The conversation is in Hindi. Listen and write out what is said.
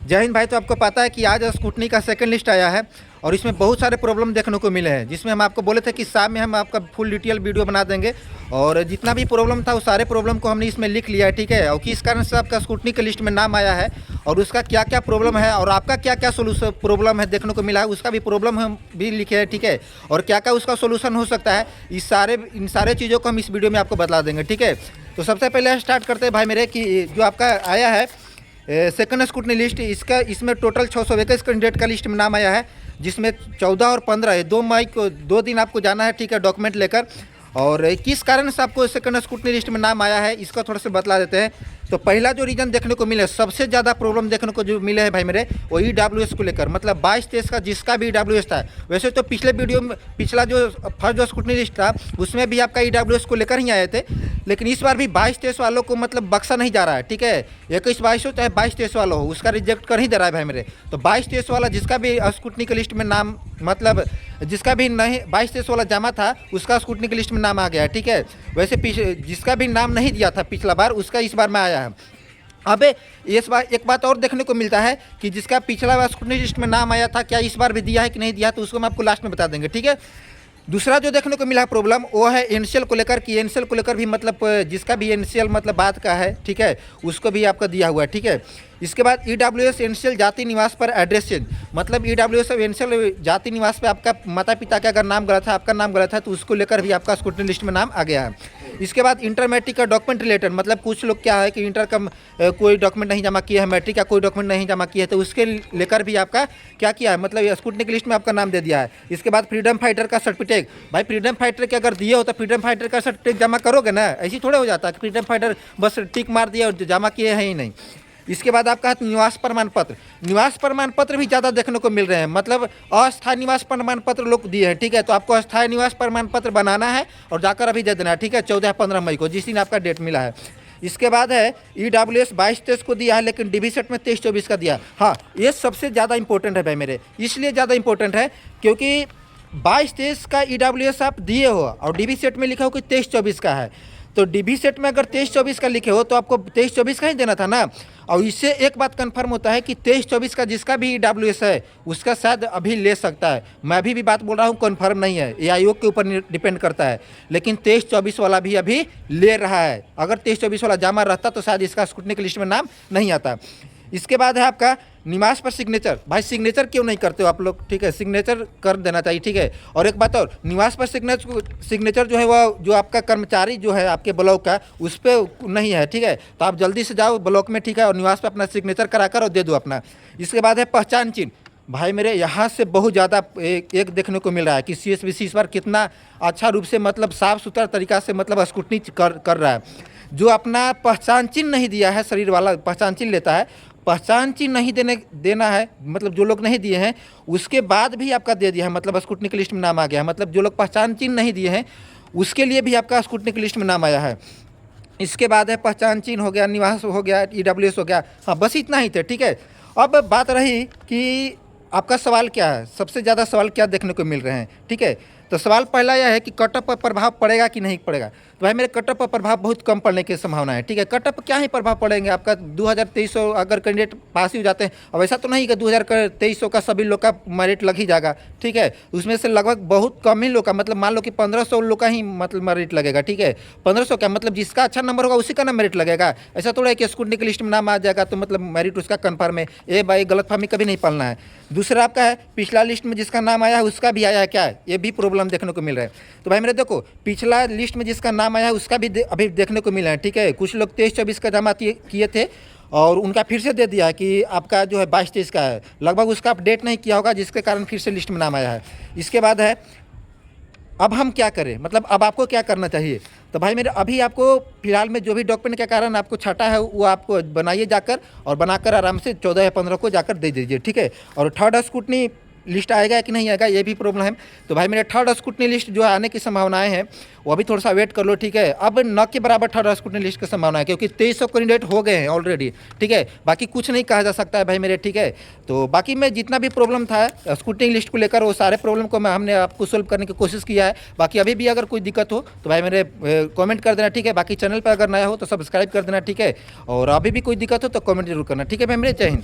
जय हिंद भाई। तो आपको पता है कि आज स्कूटनी का सेकंड लिस्ट आया है और इसमें बहुत सारे प्रॉब्लम देखने को मिले हैं, जिसमें हम आपको बोले थे कि शाम में हम आपका फुल डिटेल वीडियो बना देंगे और जितना भी प्रॉब्लम था उस सारे प्रॉब्लम को हमने इसमें लिख लिया है, ठीक है। और किस कारण से आपका स्कूटनी के लिस्ट में नाम आया है और उसका क्या क्या प्रॉब्लम है और आपका क्या क्या सोल्यूशन प्रॉब्लम है देखने को मिला है, उसका भी प्रॉब्लम हम भी लिखे हैं, ठीक है। और क्या क्या उसका सोल्यूशन हो सकता है, इन सारे चीज़ों को हम इस वीडियो में आपको बता देंगे, ठीक है। तो सबसे पहले स्टार्ट करते हैं भाई मेरे कि जो आपका आया है सेकंड स्कूटनी लिस्ट, इसमें टोटल 621 कैंडिडेट का लिस्ट में नाम आया है, जिसमें 14 और 15 2 मई को 2 दिन आपको जाना है, ठीक है, डॉक्यूमेंट लेकर। और किस कारण से आपको सेकंड स्कूटनी लिस्ट में नाम आया है इसका थोड़ा सा बतला देते हैं। तो पहला जो रीज़न देखने को मिले, सबसे ज़्यादा प्रॉब्लम देखने को जो मिले हैं भाई मेरे, वो EWS को लेकर, मतलब 22-23 का जिसका भी EWS था। वैसे तो पिछले वीडियो में पिछला जो फर्स्ट जो स्कूटनी लिस्ट था उसमें भी आपका EWS को लेकर ही आए थे, लेकिन इस बार भी 22-23 वालों को मतलब बक्सा नहीं जा रहा है, ठीक है। 21-22 हो चाहे 22-23 वाला हो, उसका रिजेक्ट कर ही दे रहा है भाई मेरे। तो 22-23 वाला जिसका भी स्कूटनी की लिस्ट में नाम, मतलब जिसका भी नहीं 22-23 वाला जमा था उसका स्कूटनी की लिस्ट में नाम आ गया है, ठीक है। वैसे जिसका भी नाम नहीं दिया था पिछला बार, उसका इस बार में आया है। अबे इस बार एक बात और देखने को मिलता है कि जिसका पिछला बार स्कूटनी लिस्ट में नाम आया था, क्या इस बार भी दिया है कि नहीं दिया, तो उसको हम आपको लास्ट में बता देंगे, ठीक है। दूसरा जो देखने को मिला प्रॉब्लम वो है एनसीएल को लेकर, कि एनसीएल को लेकर भी मतलब जिसका भी एनसीएल मतलब बात का है, ठीक है, उसको भी आपका दिया हुआ है, ठीक है। इसके बाद EWS एनसीएल जाति निवास पर एड्रेस चेंज, मतलब EWS एनसीएल जाति निवास पे आपका माता पिता का अगर नाम गलत है, आपका नाम गलत है, तो उसको लेकर भी आपका स्कूटनी लिस्ट में नाम आ गया है। इसके बाद इंटर मैट्रिक का डॉक्यूमेंट रिलेटेड, मतलब कुछ लोग क्या है कि इंटर का कोई डॉक्यूमेंट नहीं जमा किया है, मैट्रिक का कोई डॉक्यूमेंट नहीं जमा किया है, तो उसके लेकर भी आपका क्या किया है, मतलब स्कूटनी की लिस्ट में आपका नाम दे दिया है। इसके बाद फ्रीडम फाइटर का सर्टिफिकेट, भाई फ्रीडम फाइटर के अगर दिए हो तो फ्रीडम फाइटर का सर्टिफिकेट जमा करोगे ना, ऐसी थोड़े हो जाता है कि फ्रीडम फाइटर बस टिक मार दिया और जमा किए हैं ही नहीं। इसके बाद आपका निवास प्रमाण पत्र, निवास प्रमाण पत्र भी ज़्यादा देखने को मिल रहे हैं, मतलब अस्थायी निवास प्रमाण पत्र लोग दिए हैं, ठीक है। तो आपको अस्थायी निवास प्रमाण पत्र बनाना है और जाकर अभी दे देना है, ठीक है, 14-15 मई को, जिस दिन आपका डेट मिला है। इसके बाद है EWS 22-23 को दिया है, लेकिन DV सेट में 23-24 का दिया। हाँ, ये सबसे ज़्यादा इंपॉर्टेंट है भाई मेरे, इसलिए ज़्यादा इंपॉर्टेंट है क्योंकि 22-23 का EWS आप दिए हो और DV सेट में लिखा हो कि 23-24 का है, तो DV सेट में अगर 23-24 का लिखे हो तो आपको 23-24 का ही देना था ना। और इससे एक बात कंफर्म होता है कि 23-24 का जिसका भी EWS है उसका शायद अभी ले सकता है। मैं अभी भी बात बोल रहा हूँ, कंफर्म नहीं है, ये आयोग के ऊपर डिपेंड करता है, लेकिन 23-24 वाला भी अभी ले रहा है। अगर 23-24 वाला जमा रहता तो शायद इसका स्कूटनी की लिस्ट में नाम नहीं आता। इसके बाद है आपका निवास पर सिग्नेचर, भाई सिग्नेचर क्यों नहीं करते हो आप लोग, ठीक है, सिग्नेचर कर देना चाहिए, ठीक है। और एक बात और, निवास पर सिग्नेचर जो है वह जो आपका कर्मचारी जो है आपके ब्लॉक का उस पर नहीं है, ठीक है। तो आप जल्दी से जाओ ब्लॉक में, ठीक है, और निवास पर अपना सिग्नेचर करा कर और दे दो अपना। इसके बाद है पहचान चिन्ह, भाई मेरे यहाँ से बहुत ज़्यादा एक देखने को मिल रहा है कि CSBC इस बार कितना अच्छा रूप से मतलब साफ़ सुथरा तरीका से मतलब स्कूटनी कर रहा है। जो अपना पहचान चिन्ह नहीं दिया है, शरीर वाला पहचान चिन्ह लेता है, पहचान चिन्ह नहीं देना है, मतलब जो लोग नहीं दिए हैं उसके बाद भी आपका दे दिया है, मतलब स्कूटनी की लिस्ट में नाम आ गया है। मतलब जो लोग पहचान चिन्ह नहीं दिए हैं उसके लिए भी आपका स्कूटनी की लिस्ट में नाम आया है। इसके बाद है पहचान चिन्ह हो गया, निवास हो गया, EWS हो गया, हाँ बस इतना ही थे, ठीक है। अब बात रही कि आपका सवाल क्या है, सबसे ज़्यादा सवाल क्या देखने को मिल रहे हैं, ठीक है। तो सवाल पहला यह है कि कटअप पर प्रभाव पड़ेगा कि नहीं पड़ेगा। तो भाई मेरे कटअप पर प्रभाव बहुत कम पड़ने की संभावना है, ठीक है। कटअप क्या ही प्रभाव पड़ेंगे, आपका 2023 अगर कैंडिडेट पास ही हो जाते हैं, अब ऐसा तो नहीं कि 2023 का सभी लोग का मेरिट लग ही जाएगा, ठीक है। उसमें से लगभग बहुत कम ही लोग का, मतलब मान लो कि 1500 लोग का ही मतलब मेरिट लगेगा, ठीक है। 1500 का मतलब जिसका अच्छा नंबर होगा उसी का ना मेरिट लगेगा, ऐसा थोड़ा है कि स्कूटनी की लिस्ट में नाम आ जाएगा तो मतलब मेरिट उसका कन्फर्म है। ये भाई गलतफहमी कभी नहीं पालना है। दूसरा आपका है पिछला लिस्ट में जिसका नाम आया है उसका भी आया है क्या है, ये भी प्रॉब्लम देखने को मिल रहा है। तो भाई मेरे देखो, पिछला लिस्ट में जिसका नाम आया है उसका भी अभी देखने को मिला है, ठीक है। कुछ लोग 23-24 का जमा किए थे और उनका फिर से दे दिया है कि आपका जो है 22-23 का है, लगभग उसका अपडेट नहीं किया होगा जिसके कारण फिर से लिस्ट में नाम आया है। इसके बाद है अब हम क्या करें, मतलब अब आपको क्या करना चाहिए। तो भाई मेरे अभी आपको फिलहाल में जो भी डॉक्यूमेंट के कारण आपको छाटा है वो आपको बनाइए जाकर, और बनाकर आराम से 14 या 15 को जाकर दे दीजिए, ठीक है। और थर्ड स्कूटनी लिस्ट आएगा कि नहीं आएगा ये भी प्रॉब्लम है। तो भाई मेरे थर्ड स्कूटनी लिस्ट जो आने की संभावनाएं हैं वो अभी थोड़ा सा वेट कर लो, ठीक है। अब न के बराबर थर्ड स्कूटनी लिस्ट की संभावना है क्योंकि 2300 कैंडिडेट हो गए हैं ऑलरेडी, ठीक है। बाकी कुछ नहीं कहा जा सकता है भाई मेरे, ठीक है। तो बाकी में जितना भी प्रॉब्लम था स्कूटनी लिस्ट को लेकर वो सारे प्रॉब्लम को हमने आपको सोल्व करने की कोशिश किया है। बाकी अभी भी अगर कोई दिक्कत हो तो भाई मेरे कॉमेंट कर देना, ठीक है। बाकी चैनल पर अगर नया हो तो सब्सक्राइब कर देना, ठीक है। और अभी भी कोई दिक्कत हो तो कॉमेंट जरूर करना, ठीक है भाई मेरे। जय हिंद।